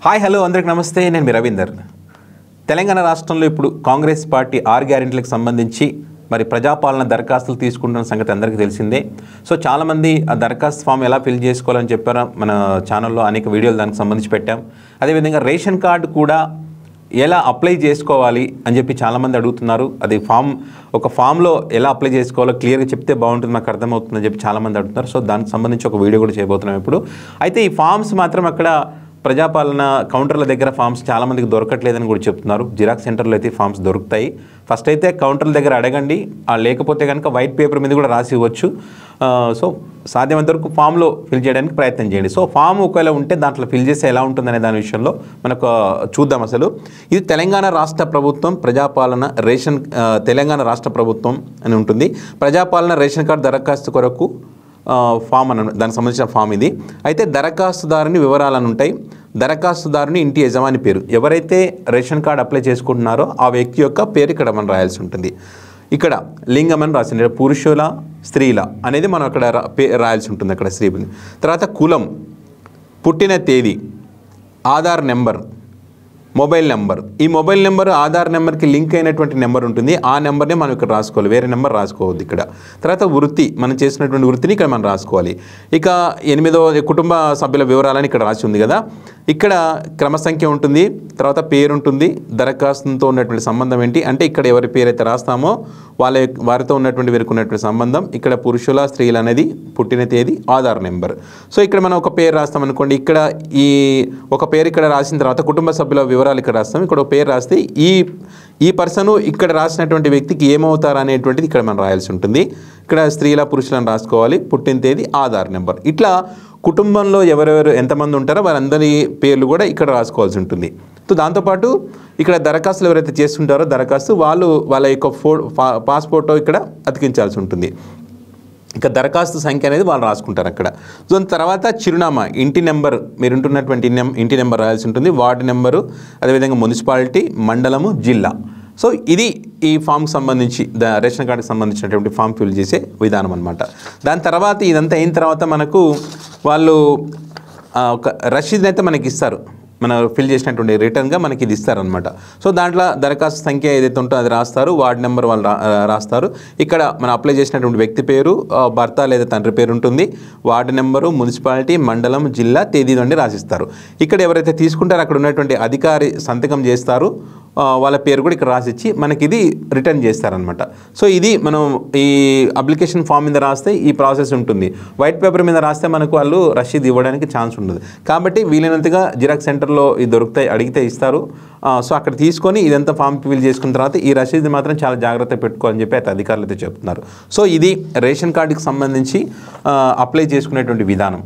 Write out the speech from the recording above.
Hi hello అందరికి నమస్తే. నేను మీ రవీందర్. తెలంగాణ రాష్ట్రంలో ఇప్పుడు కాంగ్రెస్ పార్టీ 6 గ్యారెంటీలకు సంబంధించి మరి ప్రజాపాలన దరఖాస్తులు తీసుకుంటున్న సంగతి అందరికీ తెలిసిందే. సో చాలామంది ఆ దరఖాస్తు ఫామ్ ఎలా ఫిల్ చేసుకోవాలని చెప్పారో మన ఛానల్లో అనేక వీడియోలు దానికి సంబంధించి పెట్టాం. అదేవిధంగా రేషన్ కార్డు కూడా ఎలా అప్లై చేసుకోవాలి అని చెప్పి చాలామంది అడుగుతున్నారు. అది ఒక ఫామ్లో ఎలా అప్లై చేసుకోవాలో క్లియర్గా చెప్తే బాగుంటుంది, మాకు అర్థమవుతుందని చెప్పి చాలామంది అడుగుతున్నారు. సో దానికి సంబంధించి ఒక వీడియో కూడా చేయబోతున్నాం ఇప్పుడు. అయితే ఈ ఫామ్స్ మాత్రం అక్కడ ప్రజాపాలన కౌంటర్ల దగ్గర ఫామ్స్ చాలామందికి దొరకట్లేదని కూడా చెప్తున్నారు. జిరాక్స్ సెంటర్లో అయితే ఫామ్స్ దొరుకుతాయి. ఫస్ట్ అయితే కౌంటర్ల దగ్గర అడగండి, లేకపోతే కనుక వైట్ పేపర్ మీద కూడా రాసి ఇవ్వచ్చు. సో సాధ్యమైనంత వరకు ఫామ్లో ఫిల్ చేయడానికి ప్రయత్నం చేయండి. సో ఫామ్ ఒకవేళ ఉంటే దాంట్లో ఫిల్ చేస్తే ఎలా ఉంటుందనే దాని విషయంలో మనకు చూద్దాం. అసలు ఇది తెలంగాణ రాష్ట్ర ప్రభుత్వం ప్రజాపాలన తెలంగాణ రాష్ట్ర ప్రభుత్వం అని ఉంటుంది. ప్రజాపాలన రేషన్ కార్డు దరఖాస్తు కొరకు ఫామ్ అని దానికి సంబంధించిన ఫామ్ ఇది. అయితే దరఖాస్తుదారుని వివరాలను ఉంటాయి. దరఖాస్తుదారుని ఇంటి యజమాని పేరు, ఎవరైతే రేషన్ కార్డు అప్లై చేసుకుంటున్నారో ఆ వ్యక్తి యొక్క పేరు ఇక్కడ మనం రాయాల్సి ఉంటుంది. ఇక్కడ లింగం అని రాసింది, పురుషుల స్త్రీల అనేది మనం అక్కడ రాయాల్సి ఉంటుంది. అక్కడ స్త్రీ. తర్వాత కులం, పుట్టిన తేదీ, ఆధార్ నెంబర్, మొబైల్ నెంబర్. ఈ మొబైల్ నెంబర్ ఆధార్ నెంబర్కి లింక్ అయినటువంటి నెంబర్ ఉంటుంది. ఆ నెంబర్నే మనం ఇక్కడ రాసుకోవాలి, వేరే నెంబర్ రాసుకోవద్దు ఇక్కడ. తర్వాత వృత్తి, మనం చేసినటువంటి వృత్తిని ఇక్కడ మనం రాసుకోవాలి. ఇక 8వ కుటుంబ సభ్యుల వివరాలని ఇక్కడ రాసి ఉంది కదా. ఇక్కడ క్రమ సంఖ్య ఉంటుంది, తర్వాత పేరు ఉంటుంది, దరఖాస్తుతో ఉన్నటువంటి సంబంధం ఏంటి అంటే ఇక్కడ ఎవరి పేరు అయితే రాస్తామో వారితో ఉన్నటువంటి వీరికి ఉన్నటువంటి సంబంధం, ఇక్కడ పురుషుల స్త్రీల అనేది, పుట్టిన తేదీ, ఆధార్ నెంబర్. సో ఇక్కడ మనం ఒక పేరు రాస్తాం అనుకోండి. ఇక్కడ ఒక పేరు ఇక్కడ రాసిన తర్వాత కుటుంబ సభ్యుల వివరాలు ఇక్కడ రాస్తాం. ఇక్కడ ఒక పేరు రాస్తే ఈ పర్సన్ ఇక్కడ రాసినటువంటి వ్యక్తికి ఏమవుతారు అనేటువంటిది ఇక్కడ మనం రాయాల్సి ఉంటుంది. ఇక్కడ స్త్రీల పురుషులను రాసుకోవాలి, పుట్టిన తేదీ, ఆధార్ నెంబర్. ఇట్లా కుటుంబంలో ఎవరెవరు ఎంతమంది ఉంటారో వారందరి పేర్లు కూడా ఇక్కడ రాసుకోవాల్సి ఉంటుంది. సో దాంతోపాటు ఇక్కడ దరఖాస్తులు ఎవరైతే చేస్తుంటారో దరఖాస్తు వాళ్ళ యొక్క పాస్పోర్ట్ ఇక్కడ అతికించాల్సి ఉంటుంది. ఇక దరఖాస్తు సంఖ్య అనేది వాళ్ళు రాసుకుంటారు అక్కడ. సో దాని తర్వాత చిరునామా, ఇంటి నెంబర్, మీరు ఉంటున్నటువంటి ఇంటి నెంబర్ రాయాల్సి ఉంటుంది, వార్డు నెంబరు, అదేవిధంగా మున్సిపాలిటీ, మండలము, జిల్లా. సో ఇది ఈ ఫామ్కి సంబంధించి రేషన్ కార్డుకి సంబంధించినటువంటి ఫామ్ ఫిల్ చేసే విధానం అనమాట. దాని తర్వాత ఇదంతా అయిన తర్వాత మనకు వాళ్ళు ఒక రసీదుని అయితే మనకి ఇస్తారు. మనం ఫిల్ చేసినటువంటి రిటర్న్గా మనకి ఇది ఇస్తారనమాట. సో దాంట్లో దరఖాస్తు సంఖ్య ఏదైతే ఉంటుందో అది రాస్తారు, వార్డు నెంబర్ వాళ్ళు రాస్తారు. ఇక్కడ మనం అప్లై చేసినటువంటి వ్యక్తి పేరు, భర్త లేదా తండ్రి పేరు ఉంటుంది, వార్డు నెంబరు, మున్సిపాలిటీ, మండలం, జిల్లా, తేదీ నుండి రాసిస్తారు. ఇక్కడ ఎవరైతే తీసుకుంటారో అక్కడ ఉన్నటువంటి అధికారి సంతకం చేస్తారు, వాళ్ళ పేరు కూడా ఇక్కడ రాసిచ్చి మనకి ఇది రిటర్న్ చేస్తారనమాట. సో ఇది మనం ఈ అప్లికేషన్ ఫామ్ మీద రాస్తే ఈ ప్రాసెస్ ఉంటుంది. వైట్ పేపర్ మీద రాస్తే మనకు వాళ్ళు రసీదు ఇవ్వడానికి ఛాన్స్ ఉండదు. కాబట్టి వీలైనంతగా జిరాక్స్ సెంటర్లో ఇది దొరుకుతాయి, అడిగితే ఇస్తారు. సో అక్కడ తీసుకొని ఇదంతా ఫామ్ ఫిల్ చేసుకున్న తర్వాత ఈ రసీదు మాత్రం చాలా జాగ్రత్త పెట్టుకోవాలని చెప్పి అయితే అధికారులు అయితే చెప్తున్నారు. సో ఇది రేషన్ కార్డుకి సంబంధించి అప్లై చేసుకునేటువంటి విధానం.